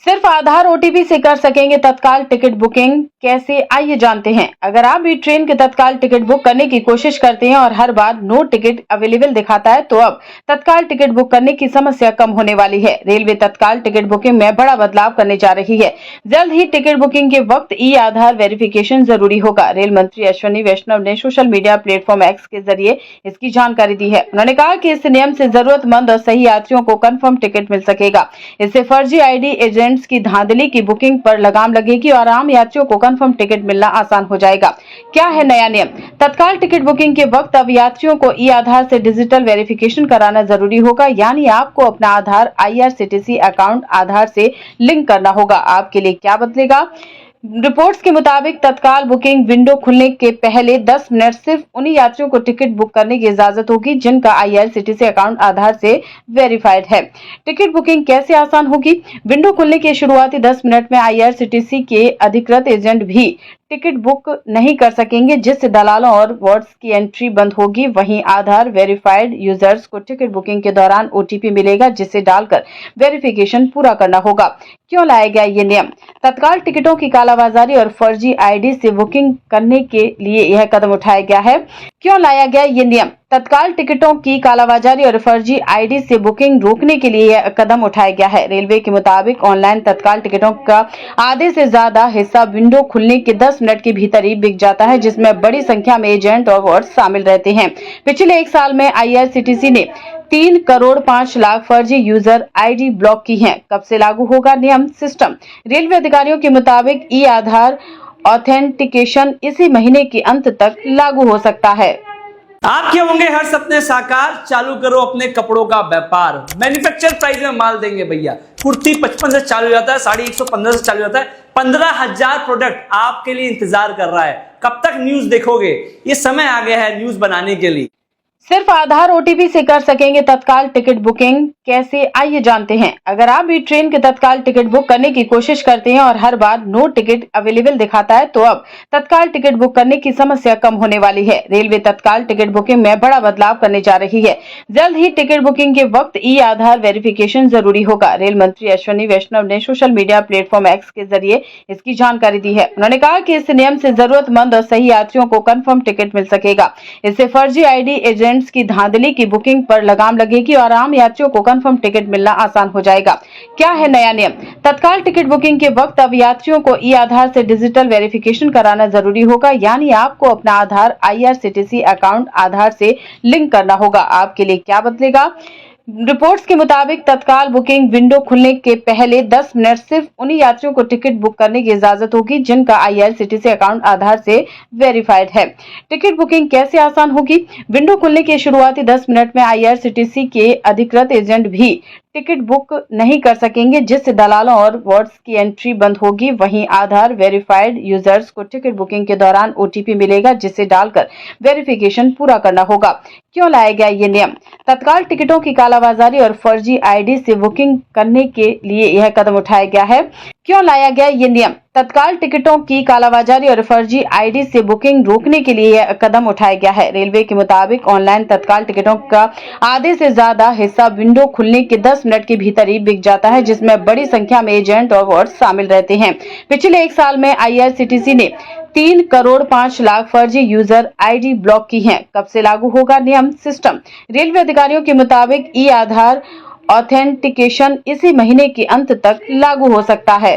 सिर्फ आधार ओटीपी से कर सकेंगे तत्काल टिकट बुकिंग, कैसे आइए जानते हैं। अगर आप भी ट्रेन के तत्काल टिकट बुक करने की कोशिश करते हैं और हर बार नो टिकट अवेलेबल दिखाता है, तो अब तत्काल टिकट बुक करने की समस्या कम होने वाली है। रेलवे तत्काल टिकट बुकिंग में बड़ा बदलाव करने जा रही है। जल्द ही टिकट बुकिंग के वक्त ई आधार वेरिफिकेशन जरूरी होगा। रेल मंत्री अश्विनी वैष्णव ने सोशल मीडिया प्लेटफॉर्म एक्स के जरिए इसकी जानकारी दी है। उन्होंने कहा कि इस नियम से जरूरतमंद और सही यात्रियों को कंफर्म टिकट मिल सकेगा। इससे फर्जी आईडी एजेंट की धांधली की बुकिंग पर लगाम लगेगी और आम यात्रियों को कंफर्म टिकट मिलना आसान हो जाएगा। क्या है नया नियम? तत्काल टिकट बुकिंग के वक्त अब यात्रियों को ई आधार से डिजिटल वेरिफिकेशन कराना जरूरी होगा, यानी आपको अपना आधार IRCTC अकाउंट आधार से लिंक करना होगा। आपके लिए क्या बदलेगा? रिपोर्ट्स के मुताबिक तत्काल बुकिंग विंडो खुलने के पहले 10 मिनट सिर्फ उन्हीं यात्रियों को टिकट बुक करने की इजाजत होगी जिनका IRCTC अकाउंट आधार से वेरीफाइड है। टिकट बुकिंग कैसे आसान होगी? विंडो खुलने के शुरुआती 10 मिनट में IRCTC के अधिकृत एजेंट भी टिकट बुक नहीं कर सकेंगे, जिससे दलालों और बॉट्स की एंट्री बंद होगी। वहीं आधार वेरीफाइड यूजर्स को टिकट बुकिंग के दौरान OTP मिलेगा, जिसे डालकर वेरिफिकेशन पूरा करना होगा। क्यों लाया गया ये नियम? तत्काल टिकटों की कालाबाजारी और फर्जी आईडी से बुकिंग करने के लिए यह कदम उठाया गया है। क्यों लाया गया ये नियम? तत्काल टिकटों की कालाबाजारी और फर्जी आईडी से बुकिंग रोकने के लिए यह कदम उठाया गया है। रेलवे के मुताबिक ऑनलाइन तत्काल टिकटों का आधे से ज्यादा हिस्सा विंडो खुलने के 10 मिनट के भीतर ही बिक जाता है, जिसमें बड़ी संख्या में एजेंट और बॉट्स शामिल रहते हैं। पिछले 1 साल में IRCTC ने 3 करोड़ 5 लाख फर्जी यूजर आईडी ब्लॉक की हैं। कब से लागू होगा नियम सिस्टम? रेलवे अधिकारियों के मुताबिक ई आधार ऑथेंटिकेशन इसी महीने के अंत तक लागू हो सकता है। आपके होंगे हर सपने साकार, चालू करो अपने कपड़ों का व्यापार। मैन्युफैक्चर प्राइस में माल देंगे भैया। कुर्ती 55 से चालू हो जाता है, साड़ी 115 से चालू हो जाता है। 15,000 प्रोडक्ट आपके लिए इंतजार कर रहा है। कब तक न्यूज देखोगे? ये समय आ गया है न्यूज बनाने के लिए। सिर्फ आधार ओटीपी से कर सकेंगे तत्काल टिकट बुकिंग, कैसे आइए जानते हैं। अगर आप भी ट्रेन के तत्काल टिकट बुक करने की कोशिश करते हैं और हर बार नो टिकट अवेलेबल दिखाता है, तो अब तत्काल टिकट बुक करने की समस्या कम होने वाली है। रेलवे तत्काल टिकट बुकिंग में बड़ा बदलाव करने जा रही है। जल्द ही टिकट बुकिंग के वक्त ई आधार वेरिफिकेशन जरूरी होगा। रेल मंत्री अश्विनी वैष्णव ने सोशल मीडिया प्लेटफॉर्म एक्स के जरिए इसकी जानकारी दी है। उन्होंने कहा कि इस नियम से जरूरतमंद और सही यात्रियों को कंफर्म टिकट मिल सकेगा। इससे फर्जी आईडी एजेंट की धांधली की बुकिंग पर लगाम लगेगी और आम यात्रियों को कंफर्म टिकट मिलना आसान हो जाएगा। क्या है नया नियम? तत्काल टिकट बुकिंग के वक्त अब यात्रियों को ई आधार से डिजिटल वेरिफिकेशन कराना जरूरी होगा, यानी आपको अपना आधार IRCTC अकाउंट आधार से लिंक करना होगा। आपके लिए क्या बदलेगा? रिपोर्ट्स के मुताबिक तत्काल बुकिंग विंडो खुलने के पहले 10 मिनट सिर्फ उन्हीं यात्रियों को टिकट बुक करने की इजाजत होगी जिनका IRCTC अकाउंट आधार से वेरीफाइड है। टिकट बुकिंग कैसे आसान होगी? विंडो खुलने के शुरुआती 10 मिनट में IRCTC के अधिकृत एजेंट भी टिकट बुक नहीं कर सकेंगे, जिससे दलालों और बॉट्स की एंट्री बंद होगी। वहीं आधार वेरीफाइड यूजर्स को टिकट बुकिंग के दौरान OTP मिलेगा, जिसे डालकर वेरिफिकेशन पूरा करना होगा। क्यों लाया गया ये नियम? तत्काल टिकटों की कालाबाजारी और फर्जी आईडी से बुकिंग करने के लिए यह कदम उठाया गया है। क्यों लाया गया ये नियम? तत्काल टिकटों की कालाबाजारी और फर्जी आईडी से बुकिंग रोकने के लिए यह कदम उठाया गया है। रेलवे के मुताबिक ऑनलाइन तत्काल टिकटों का आधे से ज्यादा हिस्सा विंडो खुलने के 10 मिनट के भीतर ही बिक जाता है, जिसमें बड़ी संख्या में एजेंट और बॉट्स शामिल रहते हैं। पिछले 1 साल में IRCTC ने 3 करोड़ 5 लाख फर्जी यूजर आईडी ब्लॉक की हैं। कब से लागू होगा नियम सिस्टम? रेलवे अधिकारियों के मुताबिक ई आधार ऑथेंटिकेशन इसी महीने के अंत तक लागू हो सकता है।